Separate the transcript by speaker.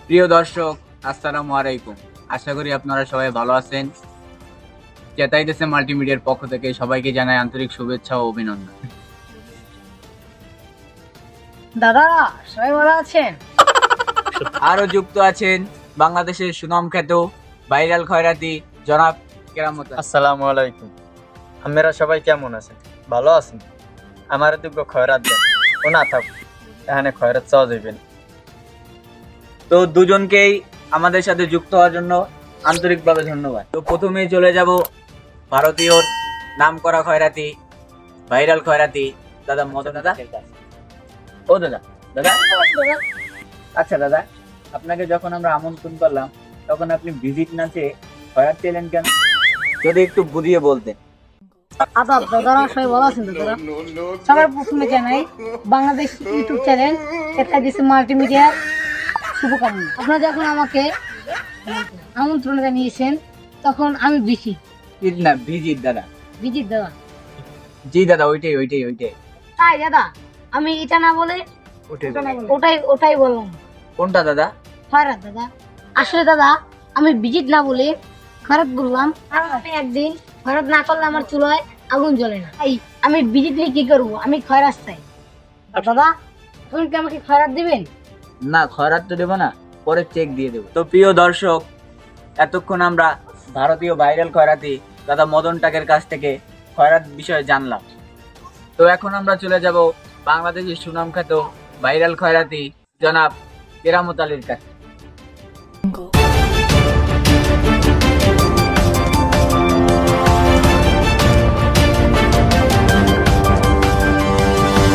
Speaker 1: প্রিয় দর্শক, আসসালামু আলাইকুম। আশা করি আপনারা সবাই ভালো আছেন। চেতাইতেছে মাল্টিমিডিয়ার পক্ষ থেকে সবাইকে জানাই আন্তরিক শুভেচ্ছা ও অভিনন্দন।
Speaker 2: দাদা, সবাই ভালো আছেন?
Speaker 1: আরো যুক্ত আছেন বাংলাদেশের সুনামখ্যাত ভাইরাল খয়রাতি জনাব কেরামত।
Speaker 3: আসসালামু আলাইকুম। আপনারা সবাই কেমন আছেন? ভালো আছেন? আমার দুটো খয়রাত দেন, ও না থাক এখানে খয়রাত চাওয়া যাবে না।
Speaker 1: তো দুজনকেই আমাদের সাথে যুক্ত হওয়ার জন্য আন্তরিকভাবে ধন্যবাদ। তো প্রথমেই চলে যাব ভারতীয় নামকরা খয়রাতি, ভাইরাল খয়রাতি দাদা মদন দাদা। ও দাদা, দাদা আচ্ছা দাদা, আপনাকে যখন আমরা আমন্ত্রণ করলাম তখন আপনি ভিজিট না চেয়ে খয়রাত চাইলেন কেন? যদি একটু বুঝিয়ে বলতেন।
Speaker 2: আদাব দাদারা, সবাই ভালো আছেন? দাদারা সবার প্রথমে জানাই বাংলাদেশ ইউটিউব চ্যানেল চেতাইতেছে মাল্টিমিডিয়ার শুভকামনা। আপনারা যখন আমাকে আমন্ত্রণ জানিয়েছেন তখন আমি
Speaker 1: না ভিজিট দাদা।
Speaker 2: ভিজিট দাদা।
Speaker 1: জি দাদা, ওইটাই
Speaker 2: তাই দাদা, আমি এটা না বলে ওটাই বললাম।
Speaker 1: কোনটা দাদা?
Speaker 2: খয়রাত দাদা। আসলে দাদা, আমি ভিজিট না বলে খয়রাত বললাম, কারণ আমি একদিন খয়রাত না করলে আমার চুলায় আগুন জ্বলে না। তাই আমি ভিজিট নিয়ে কি করবো, আমি খয়রাত চাই। দাদা, তুমি কি আমাকে খয়রাত দিবেন?
Speaker 1: না, খয়রাত তো দেবো না, পরে চেক দিয়ে দেবো। তো প্রিয় দর্শক, এতক্ষণ আমরা ভারতীয় ভাইরাল খয়রাতি দাদা মদন টাকের কাছ থেকে খয়রাত বিষয়ে জানলাম। তো এখন আমরা চলে যাব বাংলাদেশের সুনামখ্যাত ভাইরাল খয়রাতি জনাব কেরামত আলীর কাছে।